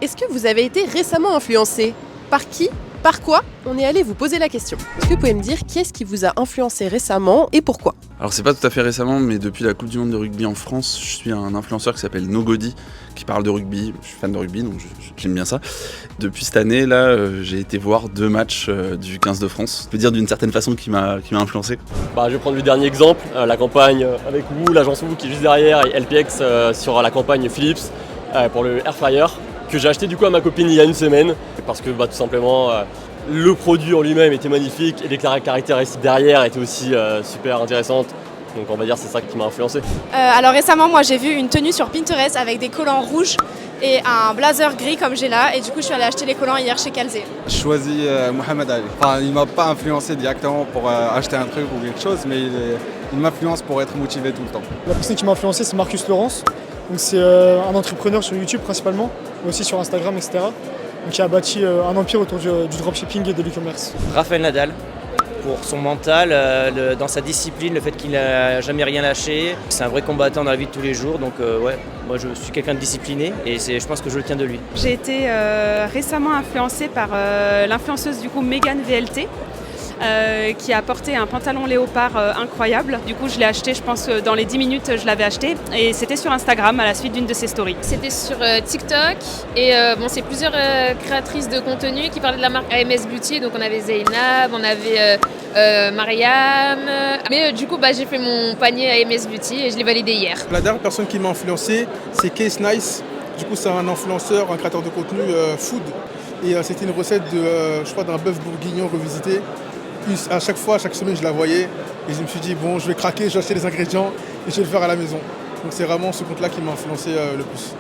Est-ce que vous avez été récemment influencé? Par qui? Par quoi? On est allé vous poser la question. Est-ce que vous pouvez me dire qui est-ce qui vous a influencé récemment et pourquoi? Alors c'est pas tout à fait récemment, mais depuis la Coupe du Monde de rugby en France, je suis un influenceur qui s'appelle Nogody, qui parle de rugby. Je suis fan de rugby, donc j'aime bien ça. Depuis cette année, là, j'ai été voir 2 matchs du 15 de France. Je peux dire d'une certaine façon qui m'a influencé. Je vais prendre le dernier exemple, la campagne avec Woo, l'agence Woo qui est juste derrière, et LPX sur la campagne Philips pour le Air Fryer, que j'ai acheté du coup à ma copine il y a une semaine, parce que tout simplement le produit en lui-même était magnifique et les caractéristiques derrière étaient aussi super intéressantes. Donc on va dire c'est ça qui m'a influencé. Alors récemment moi j'ai vu une tenue sur Pinterest avec des collants rouges et un blazer gris comme j'ai là, et du coup je suis allée acheter les collants hier chez Calzé. Je choisis Mohamed Ali. Enfin, il ne m'a pas influencé directement pour acheter un truc ou quelque chose, mais il m'influence pour être motivé tout le temps. La personne qui m'a influencé c'est Marcus Laurence. Donc c'est un entrepreneur sur YouTube principalement, mais aussi sur Instagram, etc. Donc il a bâti un empire autour du dropshipping et de l'e-commerce. Rafael Nadal, pour son mental, dans sa discipline, le fait qu'il n'a jamais rien lâché. C'est un vrai combattant dans la vie de tous les jours, donc moi je suis quelqu'un de discipliné et je pense que je le tiens de lui. J'ai été récemment influencée par l'influenceuse du coup Megan VLT. Qui a porté un pantalon léopard incroyable. Du coup, je l'ai acheté, je pense dans les 10 minutes, je l'avais acheté. Et c'était sur Instagram à la suite d'une de ses stories. C'était sur TikTok et c'est plusieurs créatrices de contenu qui parlaient de la marque AMS Beauty. Donc on avait Zainab, on avait Mariam. Mais du coup, j'ai fait mon panier AMS Beauty et je l'ai validé hier. La dernière personne qui m'a influencé, c'est Case Nice. Du coup, c'est un influenceur, un créateur de contenu food. Et c'était une recette d'un bœuf bourguignon revisité. À chaque semaine, je la voyais et je me suis dit, bon, je vais craquer, je vais acheter les ingrédients et je vais le faire à la maison. Donc c'est vraiment ce compte-là qui m'a influencé le plus.